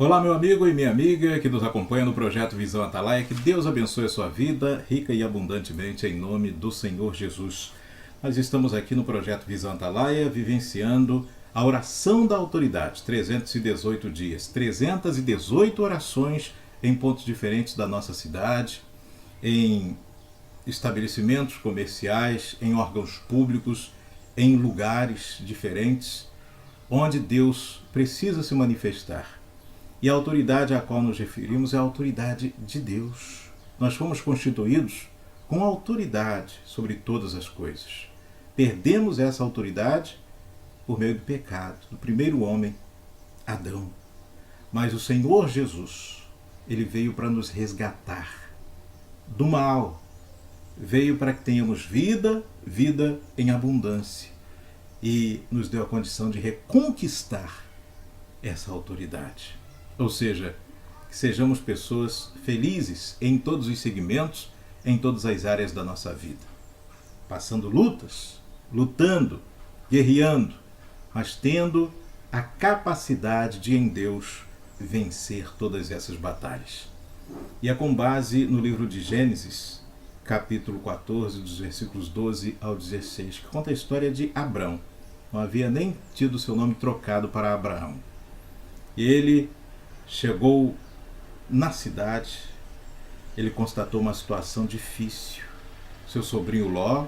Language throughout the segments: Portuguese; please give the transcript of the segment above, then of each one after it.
Olá, meu amigo e minha amiga que nos acompanha no projeto Visão Atalaia. Que Deus abençoe a sua vida rica e abundantemente em nome do Senhor Jesus. Nós estamos aqui no projeto Visão Atalaia vivenciando a oração da autoridade. 318 dias, 318 orações em pontos diferentes da nossa cidade, em estabelecimentos comerciais, em órgãos públicos, em lugares diferentes, onde Deus precisa se manifestar. E a autoridade a qual nos referimos é a autoridade de Deus. Nós fomos constituídos com autoridade sobre todas as coisas. Perdemos essa autoridade por meio do pecado, do primeiro homem, Adão. Mas o Senhor Jesus, ele veio para nos resgatar do mal. Veio para que tenhamos vida, vida em abundância. E nos deu a condição de reconquistar essa autoridade. Ou seja, que sejamos pessoas felizes em todos os segmentos, em todas as áreas da nossa vida. Passando lutas, lutando, guerreando, mas tendo a capacidade de, em Deus, vencer todas essas batalhas. E é com base no livro de Gênesis, capítulo 14, dos versículos 12 ao 16, que conta a história de Abrão. Não havia nem tido seu nome trocado para Abraão. E ele chegou na cidade, ele constatou uma situação difícil. Seu sobrinho Ló,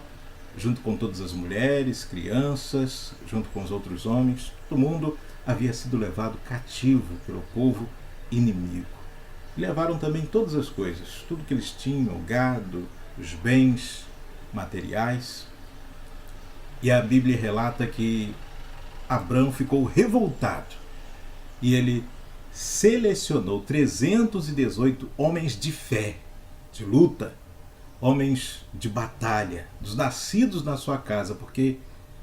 junto com todas as mulheres, crianças, junto com os outros homens, todo mundo havia sido levado cativo pelo povo inimigo. Levaram também todas as coisas, tudo que eles tinham, o gado, os bens materiais. E a Bíblia relata que Abrão ficou revoltado e ele selecionou 318 homens de fé, de luta, homens de batalha, dos nascidos na sua casa, porque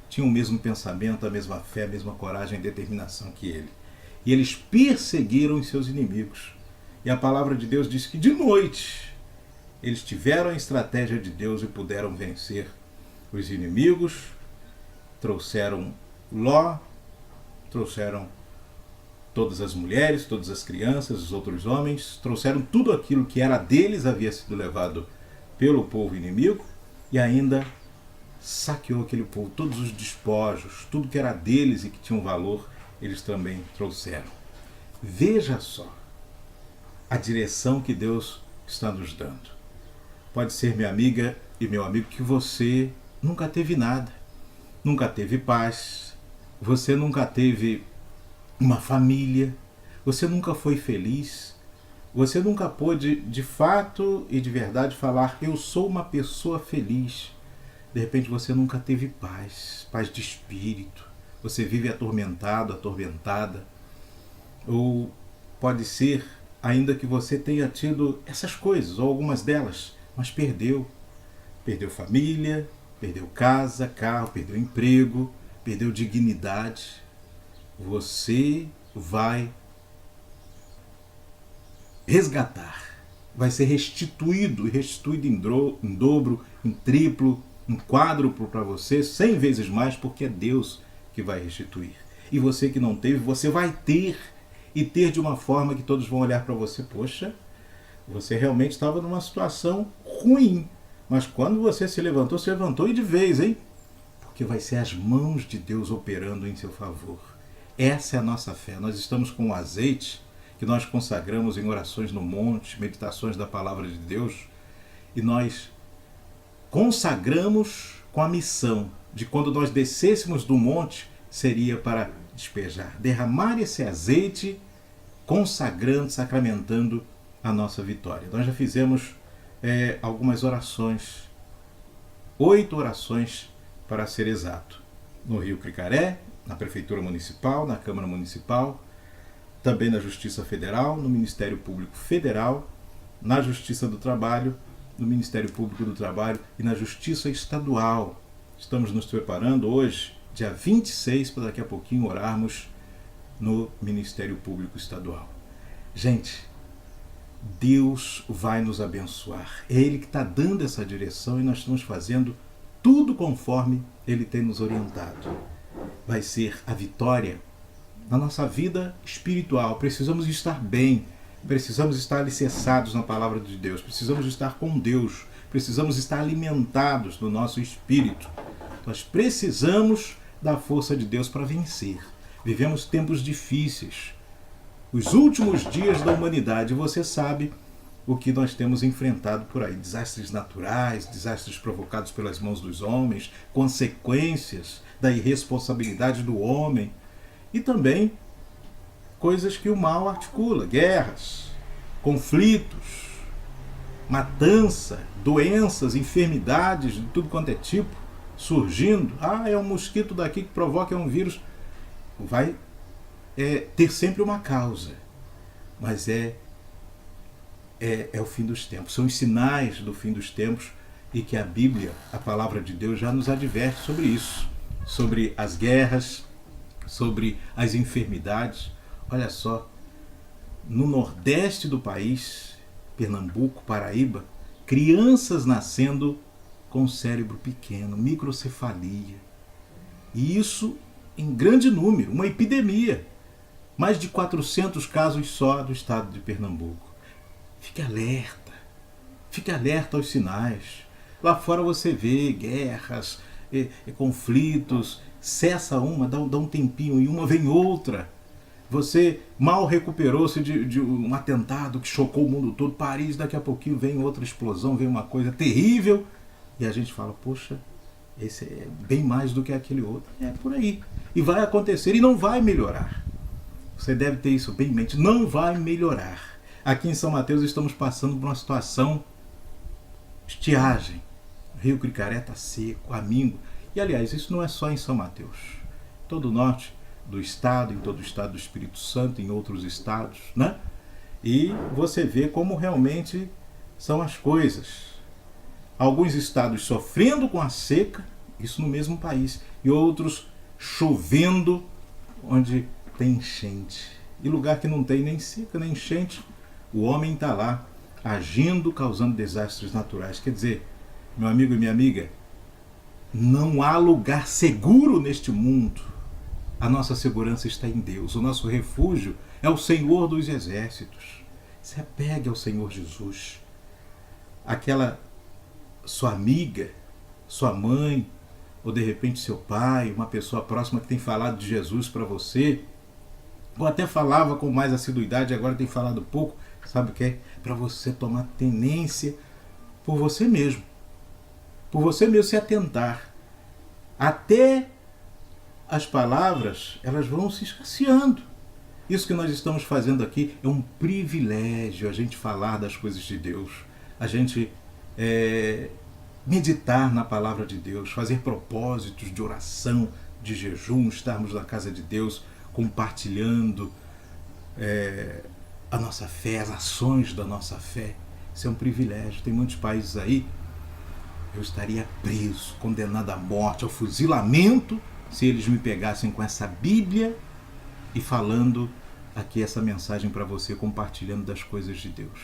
tinham o mesmo pensamento, a mesma fé, a mesma coragem e determinação que ele. E eles perseguiram os seus inimigos. E a palavra de Deus diz que de noite eles tiveram a estratégia de Deus e puderam vencer os inimigos, trouxeram Ló, trouxeram todas as mulheres, todas as crianças, os outros homens, trouxeram tudo aquilo que era deles, havia sido levado pelo povo inimigo, e ainda saqueou aquele povo, todos os despojos, tudo que era deles e que tinha um valor, eles também trouxeram. Veja só a direção que Deus está nos dando. Pode ser, minha amiga e meu amigo, que você nunca teve nada, nunca teve paz, você nunca teve uma família, você nunca foi feliz, você nunca pôde de fato e de verdade falar: eu sou uma pessoa feliz. De repente você nunca teve paz, paz de espírito, você vive atormentado, atormentada. Ou pode ser ainda que você tenha tido essas coisas, ou algumas delas, mas perdeu família, perdeu casa, carro, perdeu emprego, perdeu dignidade. Você vai resgatar, vai ser restituído, e restituído em dobro, em triplo, em quádruplo para você, 100 vezes mais, porque é Deus que vai restituir. E você que não teve, você vai ter, e ter de uma forma que todos vão olhar para você: poxa, você realmente estava numa situação ruim, mas quando você se levantou e de vez, hein? Porque vai ser as mãos de Deus operando em seu favor. Essa é a nossa fé. Nós estamos com o azeite que nós consagramos em orações no monte, meditações da palavra de Deus, e nós consagramos com a missão de, quando nós descêssemos do monte, seria para despejar, derramar esse azeite, consagrando, sacramentando a nossa vitória. Nós já fizemos algumas orações, 8 orações para ser exato, no Rio Cricaré, na Prefeitura Municipal, na Câmara Municipal, também na Justiça Federal, no Ministério Público Federal, na Justiça do Trabalho, no Ministério Público do Trabalho e na Justiça Estadual. Estamos nos preparando hoje, dia 26, para daqui a pouquinho orarmos no Ministério Público Estadual. Gente, Deus vai nos abençoar. É Ele que está dando essa direção e nós estamos fazendo tudo conforme Ele tem nos orientado. Vai ser a vitória na nossa vida espiritual. Precisamos estar bem, precisamos estar alicerçados na palavra de Deus, precisamos estar com Deus, precisamos estar alimentados no nosso espírito. Nós precisamos da força de Deus para vencer. Vivemos tempos difíceis, os últimos dias da humanidade. Você sabe o que nós temos enfrentado por aí: desastres naturais, desastres provocados pelas mãos dos homens, consequências da irresponsabilidade do homem e também coisas que o mal articula: guerras, conflitos, matança, doenças, enfermidades de tudo quanto é tipo surgindo. É um mosquito daqui que provoca, é um vírus. Vai ter sempre uma causa, mas é o fim dos tempos, são os sinais do fim dos tempos, e que a Bíblia, a palavra de Deus, já nos adverte sobre isso, sobre as guerras, sobre as enfermidades. Olha só, no nordeste do país, Pernambuco, Paraíba, crianças nascendo com cérebro pequeno, microcefalia, e isso em grande número, uma epidemia, mais de 400 casos só do estado de Pernambuco. Fique alerta aos sinais. Lá fora você vê guerras, conflitos, cessa uma, dá um tempinho e uma vem outra. Você mal recuperou-se de um atentado que chocou o mundo todo, Paris, daqui a pouquinho vem outra explosão, vem uma coisa terrível, e a gente fala: poxa, esse é bem mais do que aquele outro. É por aí. E vai acontecer e não vai melhorar. Você deve ter isso bem em mente. Não vai melhorar. Aqui em São Mateus estamos passando por uma situação: estiagem. O Rio Cricaré está seco, amingo. E aliás, isso não é só em São Mateus. Todo o norte do estado, em todo o estado do Espírito Santo, em outros estados, né? E você vê como realmente são as coisas. Alguns estados sofrendo com a seca, isso no mesmo país, e outros chovendo onde tem enchente. E lugar que não tem nem seca nem enchente, o homem está lá agindo, causando desastres naturais. Quer dizer, meu amigo e minha amiga, não há lugar seguro neste mundo. A nossa segurança está em Deus. O nosso refúgio é o Senhor dos Exércitos. Se apegue ao Senhor Jesus. Aquela sua amiga, sua mãe, ou de repente seu pai, uma pessoa próxima que tem falado de Jesus para você, ou até falava com mais assiduidade, agora tem falado pouco, sabe o que é? Para você tomar tenência por você mesmo. Por você mesmo se atentar. Até as palavras, elas vão se escasseando. Isso que nós estamos fazendo aqui é um privilégio, a gente falar das coisas de Deus, a gente meditar na palavra de Deus, fazer propósitos de oração, de jejum, estarmos na casa de Deus, compartilhando a nossa fé, as ações da nossa fé. Isso é um privilégio. Tem muitos países aí, eu estaria preso, condenado à morte, ao fuzilamento, se eles me pegassem com essa Bíblia e falando aqui essa mensagem para você, compartilhando das coisas de Deus.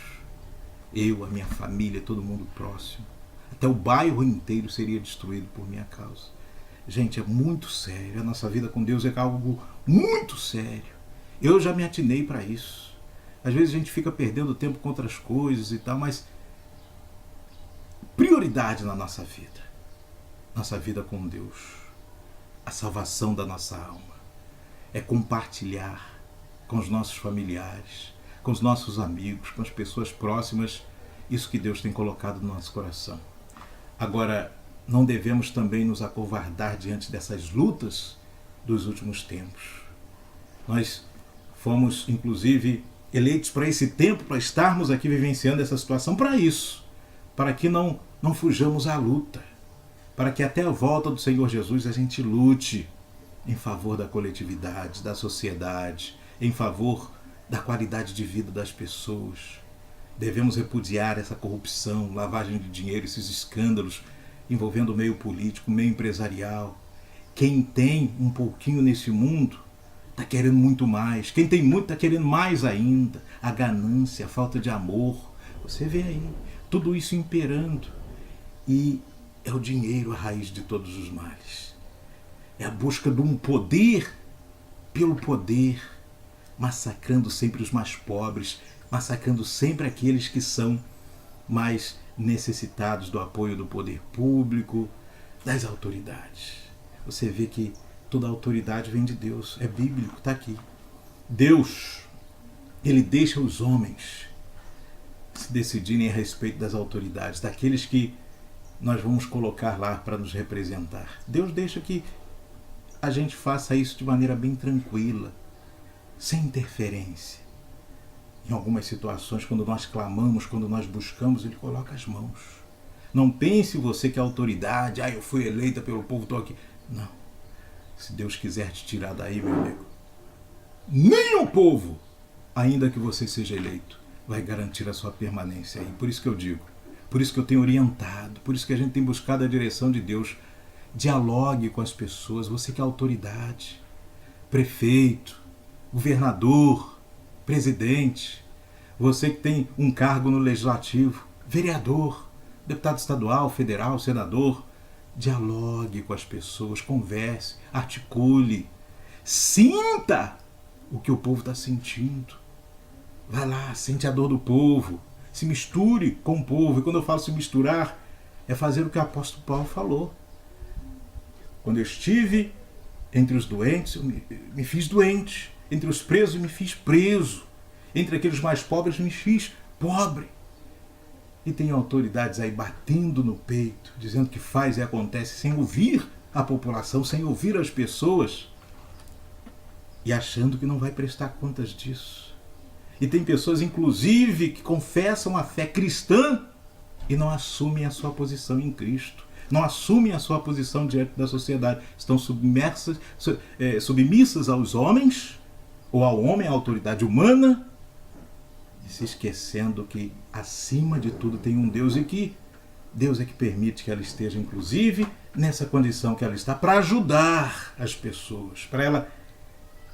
Eu, a minha família, todo mundo próximo, até o bairro inteiro seria destruído por minha causa. Gente, é muito sério. A nossa vida com Deus é algo muito sério. Eu já me atinei para isso. Às vezes a gente fica perdendo tempo com outras coisas e tal, mas prioridade na nossa vida com Deus, a salvação da nossa alma, é compartilhar com os nossos familiares, com os nossos amigos, com as pessoas próximas, isso que Deus tem colocado no nosso coração. Agora, não devemos também nos acovardar diante dessas lutas dos últimos tempos. Nós fomos, inclusive, eleitos para esse tempo, para estarmos aqui vivenciando essa situação, para isso, para que não fujamos à luta, para que até a volta do Senhor Jesus a gente lute em favor da coletividade, da sociedade, em favor da qualidade de vida das pessoas. Devemos repudiar essa corrupção, lavagem de dinheiro, esses escândalos envolvendo o meio político, o meio empresarial. Quem tem um pouquinho nesse mundo está querendo muito mais. Quem tem muito está querendo mais ainda. A ganância, a falta de amor. Você vê aí, tudo isso imperando. E é o dinheiro a raiz de todos os males. É a busca de um poder pelo poder, massacrando sempre os mais pobres, massacrando sempre aqueles que são mais necessitados do apoio do poder público, das autoridades. Você vê que toda autoridade vem de Deus, é bíblico, está aqui. Deus, ele deixa os homens se decidirem a respeito das autoridades, daqueles que nós vamos colocar lá para nos representar. Deus deixa que a gente faça isso de maneira bem tranquila, sem interferência. Em algumas situações, quando nós clamamos, quando nós buscamos, ele coloca as mãos. Não pense você que é autoridade, eu fui eleita pelo povo, estou aqui. Não. Se Deus quiser te tirar daí, meu amigo, nem o povo, ainda que você seja eleito, vai garantir a sua permanência aí. Por isso que eu digo, por isso que eu tenho orientado, por isso que a gente tem buscado a direção de Deus. Dialogue com as pessoas, você que é autoridade, prefeito, governador, presidente, você que tem um cargo no legislativo, vereador, deputado estadual, federal, senador, dialogue com as pessoas, converse, articule, sinta o que o povo está sentindo. Vai lá, sente a dor do povo, se misture com o povo. E quando eu falo se misturar, é fazer o que o apóstolo Paulo falou. Quando eu estive entre os doentes, eu me fiz doente. Entre os presos, eu me fiz preso. Entre aqueles mais pobres, eu me fiz pobre. E tem autoridades aí batendo no peito, dizendo que faz e acontece sem ouvir a população, sem ouvir as pessoas, e achando que não vai prestar contas disso. E tem pessoas, inclusive, que confessam a fé cristã e não assumem a sua posição em Cristo. Não assumem a sua posição diante da sociedade. Estão submissas aos homens, ou ao homem, à autoridade humana, e se esquecendo que acima de tudo tem um Deus, e que Deus é que permite que ela esteja, inclusive, nessa condição que ela está, para ajudar as pessoas, para ela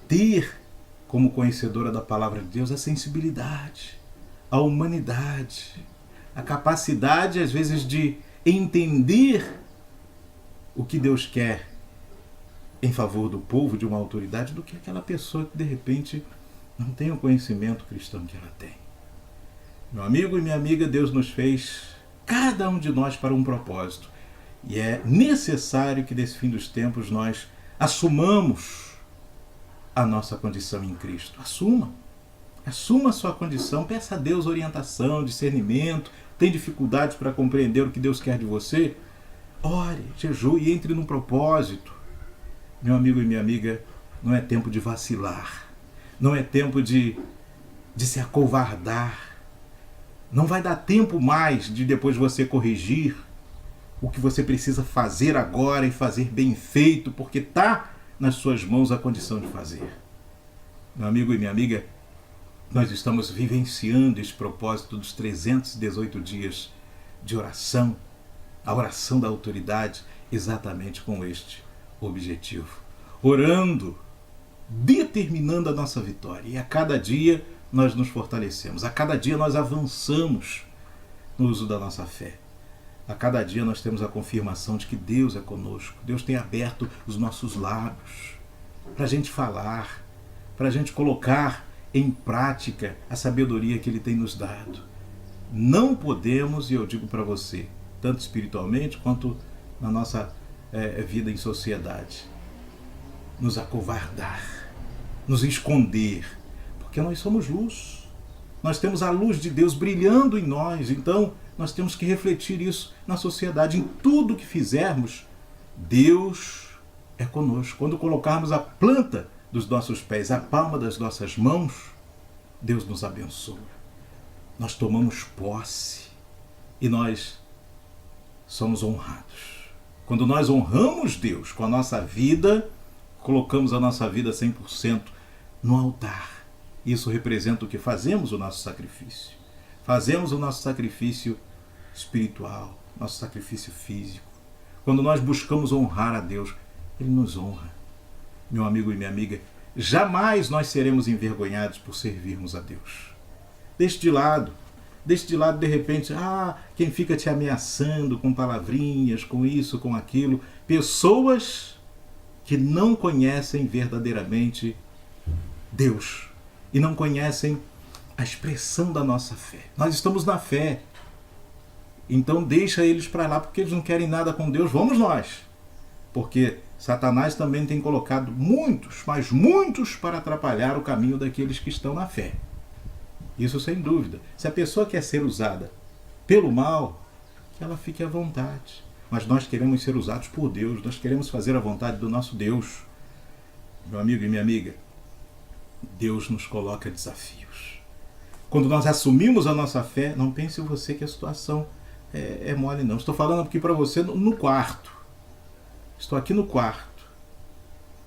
ter, como conhecedora da palavra de Deus, a sensibilidade, a humanidade, a capacidade, às vezes, de entender o que Deus quer em favor do povo, de uma autoridade, do que aquela pessoa que de repente não tem o conhecimento cristão que ela tem. Meu amigo e minha amiga, Deus nos fez, cada um de nós, para um propósito. E é necessário que nesse fim dos tempos nós assumamos a nossa condição em Cristo. Assuma a sua condição, peça a Deus orientação, discernimento. Tem dificuldades para compreender o que Deus quer de você? Ore, jejue e entre num propósito. Meu amigo e minha amiga, não é tempo de vacilar. Não é tempo de se acovardar. Não vai dar tempo mais de depois você corrigir o que você precisa fazer agora e fazer bem feito, porque está nas suas mãos a condição de fazer. Meu amigo e minha amiga, nós estamos vivenciando esse propósito dos 318 dias de oração, a oração da autoridade, exatamente com este objetivo. Orando, determinando a nossa vitória. E a cada dia nós nos fortalecemos, a cada dia nós avançamos no uso da nossa fé. A cada dia nós temos a confirmação de que Deus é conosco. Deus tem aberto os nossos lábios para a gente falar, para a gente colocar em prática a sabedoria que Ele tem nos dado. Não podemos, e eu digo para você, tanto espiritualmente quanto na nossa vida em sociedade, nos acovardar, nos esconder, porque nós somos luz. Nós temos a luz de Deus brilhando em nós, então nós temos que refletir isso na sociedade. Em tudo que fizermos, Deus é conosco. Quando colocarmos a planta dos nossos pés, a palma das nossas mãos, Deus nos abençoa. Nós tomamos posse e nós somos honrados. Quando nós honramos Deus com a nossa vida, colocamos a nossa vida 100% no altar. Isso representa o que? Fazemos o nosso sacrifício. Fazemos o nosso sacrifício espiritual, nosso sacrifício físico. Quando nós buscamos honrar a Deus, Ele nos honra. Meu amigo e minha amiga, jamais nós seremos envergonhados por servirmos a Deus. Deixe de lado de repente, quem fica te ameaçando com palavrinhas, com isso, com aquilo, pessoas que não conhecem verdadeiramente Deus e não conhecem a expressão da nossa fé. Nós estamos na fé, então deixa eles para lá, porque eles não querem nada com Deus, vamos nós. Porque Satanás também tem colocado muitos, mas muitos, para atrapalhar o caminho daqueles que estão na fé. Isso sem dúvida. Se a pessoa quer ser usada pelo mal, que ela fique à vontade. Mas nós queremos ser usados por Deus, nós queremos fazer a vontade do nosso Deus. Meu amigo e minha amiga, Deus nos coloca desafios. Quando nós assumimos a nossa fé, não pense você que a situação é mole, não. Estou falando aqui para você no quarto. Estou aqui no quarto.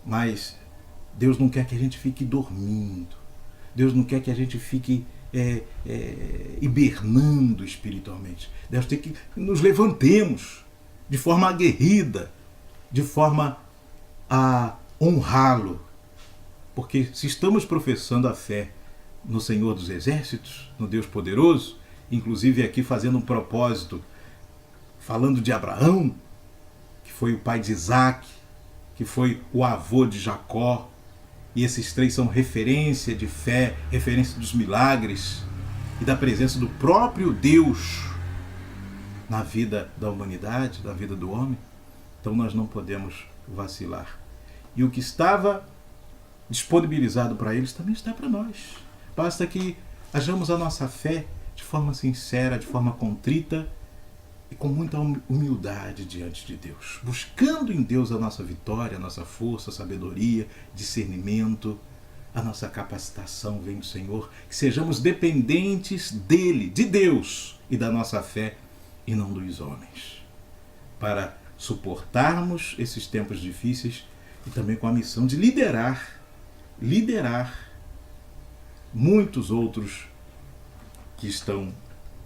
Mas Deus não quer que a gente fique dormindo. Deus não quer que a gente fique hibernando espiritualmente. Deus tem que nos levantemos de forma aguerrida, de forma a honrá-lo. Porque se estamos professando a fé no Senhor dos Exércitos, no Deus poderoso, inclusive aqui fazendo um propósito, falando de Abraão, que foi o pai de Isaac, que foi o avô de Jacó, e esses três são referência de fé, referência dos milagres e da presença do próprio Deus na vida da humanidade, na vida do homem. Então nós não podemos vacilar. E o que estava disponibilizado para eles também está para nós. Basta que hajamos a nossa fé de forma sincera, de forma contrita e com muita humildade diante de Deus, buscando em Deus a nossa vitória, a nossa força, sabedoria, discernimento, a nossa capacitação vem do Senhor, que sejamos dependentes dele, de Deus e da nossa fé e não dos homens, para suportarmos esses tempos difíceis e também com a missão de liderar muitos outros que estão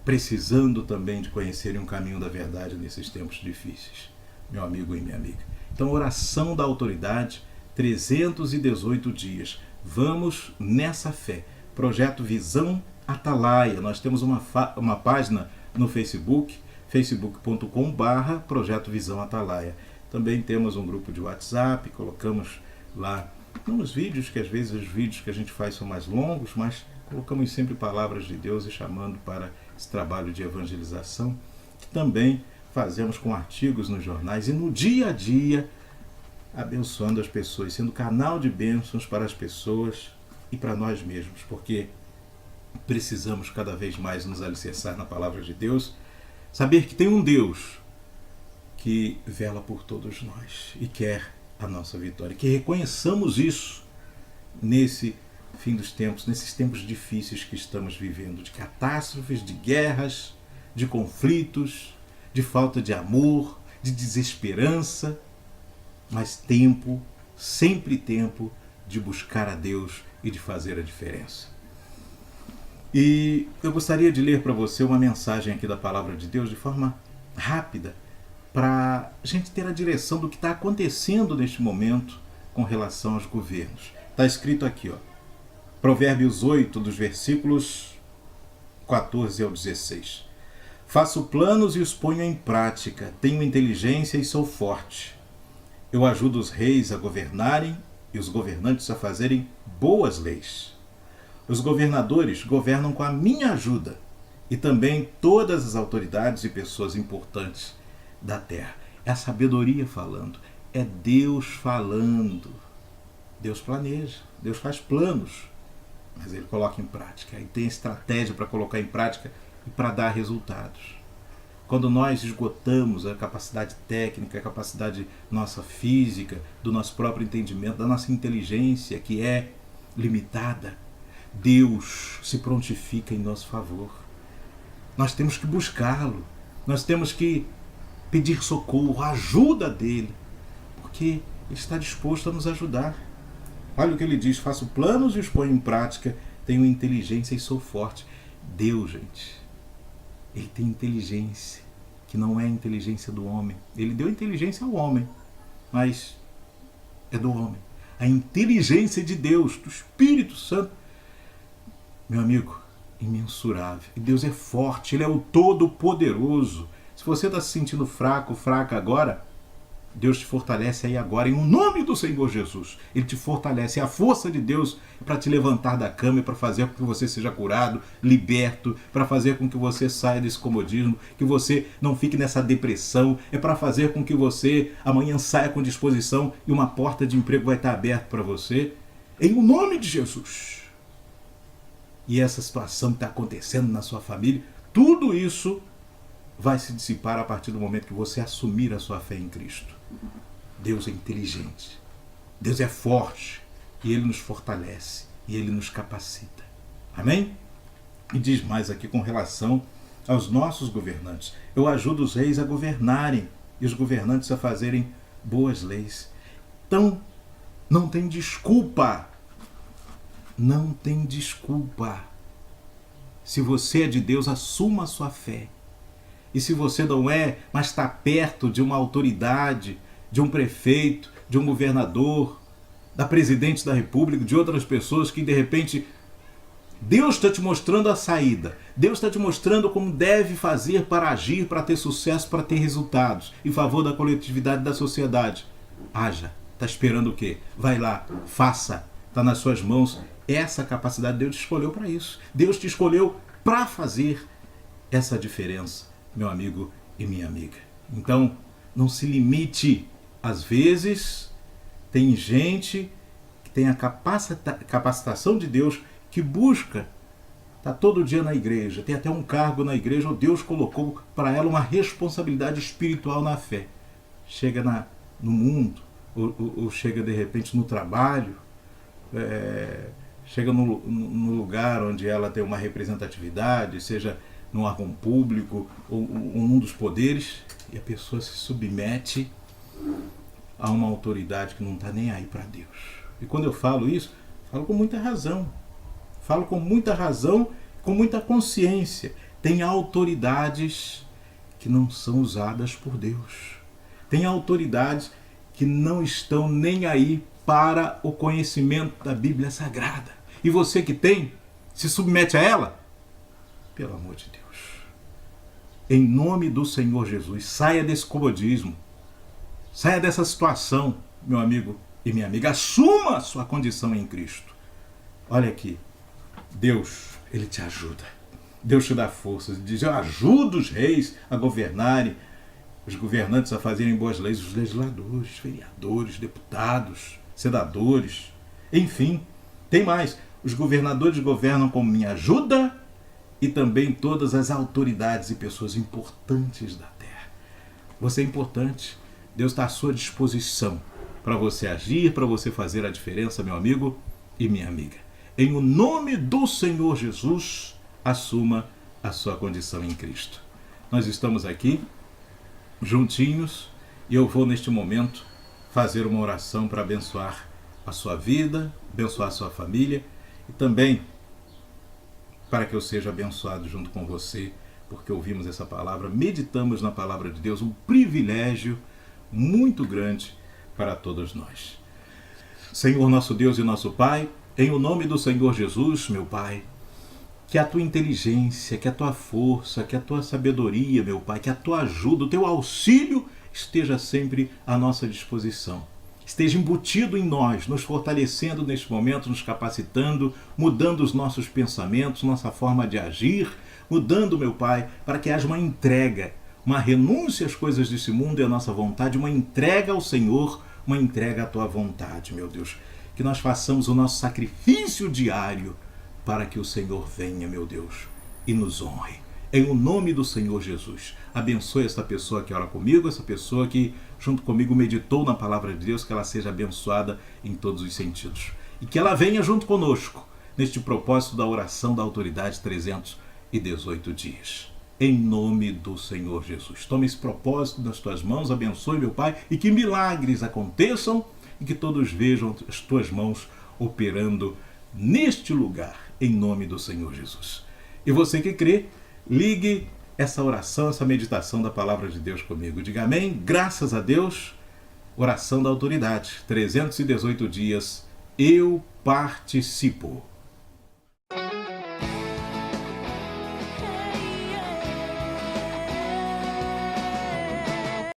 precisando também de conhecerem um caminho da verdade nesses tempos difíceis, meu amigo e minha amiga. Então, oração da autoridade, 318 dias. Vamos nessa fé. Projeto Visão Atalaia. Nós temos uma página no Facebook, facebook.com/Projeto Visão Atalaia. Também temos um grupo de WhatsApp, colocamos lá uns vídeos, que às vezes os vídeos que a gente faz são mais longos, mas colocamos sempre palavras de Deus e chamando para esse trabalho de evangelização, que também fazemos com artigos nos jornais e no dia a dia, abençoando as pessoas, sendo canal de bênçãos para as pessoas e para nós mesmos, porque precisamos cada vez mais nos alicerçar na palavra de Deus, saber que tem um Deus que vela por todos nós e quer a nossa vitória, que reconheçamos isso nesse fim dos tempos, nesses tempos difíceis que estamos vivendo, de catástrofes, de guerras, de conflitos, de falta de amor, de desesperança, mas tempo, sempre tempo de buscar a Deus e de fazer a diferença. E eu gostaria de ler para você uma mensagem aqui da Palavra de Deus de forma rápida, para a gente ter a direção do que está acontecendo neste momento com relação aos governos. Está escrito aqui, ó, Provérbios 8, dos versículos 14 ao 16. Faço planos e os ponho em prática, tenho inteligência e sou forte. Eu ajudo os reis a governarem e os governantes a fazerem boas leis. Os governadores governam com a minha ajuda e também todas as autoridades e pessoas importantes da terra. É a sabedoria falando, é Deus falando. Deus planeja, Deus faz planos, mas Ele coloca em prática. Ele tem estratégia para colocar em prática e para dar resultados. Quando nós esgotamos a capacidade técnica, a capacidade nossa física, do nosso próprio entendimento, da nossa inteligência, que é limitada, Deus se prontifica em nosso favor. Nós temos que buscá-lo, nós temos que pedir socorro, a ajuda dele, porque Ele está disposto a nos ajudar. Olha o que ele diz, faço planos e os ponho em prática, tenho inteligência e sou forte. Deus, gente, Ele tem inteligência, que não é a inteligência do homem. Ele deu inteligência ao homem, mas é do homem. A inteligência de Deus, do Espírito Santo, meu amigo, imensurável. E Deus é forte, Ele é o Todo-Poderoso. Se você está se sentindo fraco, fraca agora, Deus te fortalece aí agora, em nome do Senhor Jesus. Ele te fortalece. A força de Deus é para te levantar da cama e para fazer com que você seja curado, liberto, para fazer com que você saia desse comodismo, que você não fique nessa depressão. É para fazer com que você amanhã saia com disposição e uma porta de emprego vai estar aberta para você. Em nome de Jesus. E essa situação que está acontecendo na sua família, tudo isso vai se dissipar a partir do momento que você assumir a sua fé em Cristo. Deus é inteligente, Deus é forte, e Ele nos fortalece, e Ele nos capacita. Amém? E diz mais aqui com relação aos nossos governantes. Eu ajudo os reis a governarem, e os governantes a fazerem boas leis. Então, não tem desculpa. Não tem desculpa. Se você é de Deus, assuma a sua fé. E se você não é, mas está perto de uma autoridade, de um prefeito, de um governador, da presidente da república, de outras pessoas que de repente Deus está te mostrando a saída. Deus está te mostrando como deve fazer para agir, para ter sucesso, para ter resultados em favor da coletividade da sociedade. Haja. Está esperando o quê? Vai lá, faça. Está nas suas mãos. Essa capacidade Deus te escolheu para isso. Deus te escolheu para fazer essa diferença, meu amigo e minha amiga. Então, não se limite. Às vezes, tem gente que tem a capacitação de Deus, que busca, está todo dia na igreja, tem até um cargo na igreja, ou Deus colocou para ela uma responsabilidade espiritual na fé. Chega no mundo, ou chega de repente no trabalho, chega no lugar onde ela tem uma representatividade, seja num órgão público ou num dos poderes, e a pessoa se submete a uma autoridade que não está nem aí para Deus. E quando eu falo isso, falo com muita razão. Falo com muita razão, com muita consciência. Tem autoridades que não são usadas por Deus. Tem autoridades que não estão nem aí para o conhecimento da Bíblia Sagrada. E você que tem, se submete a ela? Pelo amor de Deus. Em nome do Senhor Jesus, saia desse comodismo. Saia dessa situação, meu amigo e minha amiga. Assuma a sua condição em Cristo. Olha aqui. Deus, Ele te ajuda. Deus te dá forças. Ele diz, eu ajudo os reis a governarem, os governantes a fazerem boas leis, os legisladores, vereadores, deputados, senadores, enfim. Tem mais. Os governadores governam com minha ajuda e também todas as autoridades e pessoas importantes da terra. Você é importante. Deus está à sua disposição para você agir, para você fazer a diferença, meu amigo e minha amiga. Em o nome do Senhor Jesus, assuma a sua condição em Cristo. Nós estamos aqui, juntinhos, e eu vou neste momento fazer uma oração para abençoar a sua vida, abençoar a sua família e também para que eu seja abençoado junto com você, porque ouvimos essa palavra, meditamos na palavra de Deus, um privilégio muito grande para todos nós. Senhor nosso Deus e nosso Pai, em o nome do Senhor Jesus, meu Pai, que a tua inteligência, que a tua força, que a tua sabedoria, meu Pai, que a tua ajuda, o teu auxílio esteja sempre à nossa disposição. Esteja embutido em nós, nos fortalecendo neste momento, nos capacitando, mudando os nossos pensamentos, nossa forma de agir, mudando, meu Pai, para que haja uma entrega, uma renúncia às coisas desse mundo e à nossa vontade, uma entrega ao Senhor, uma entrega à tua vontade, meu Deus. Que nós façamos o nosso sacrifício diário para que o Senhor venha, meu Deus, e nos honre. Em o nome do Senhor Jesus, abençoe essa pessoa que ora comigo, essa pessoa que junto comigo meditou na palavra de Deus, que ela seja abençoada em todos os sentidos. E que ela venha junto conosco neste propósito da oração da autoridade 318 dias. Em nome do Senhor Jesus. Tome esse propósito nas tuas mãos, abençoe, meu Pai, e que milagres aconteçam e que todos vejam as tuas mãos operando neste lugar, em nome do Senhor Jesus. E você que crê, ligue essa oração, essa meditação da palavra de Deus comigo. Diga amém, graças a Deus, oração da autoridade, 318 dias, eu participo.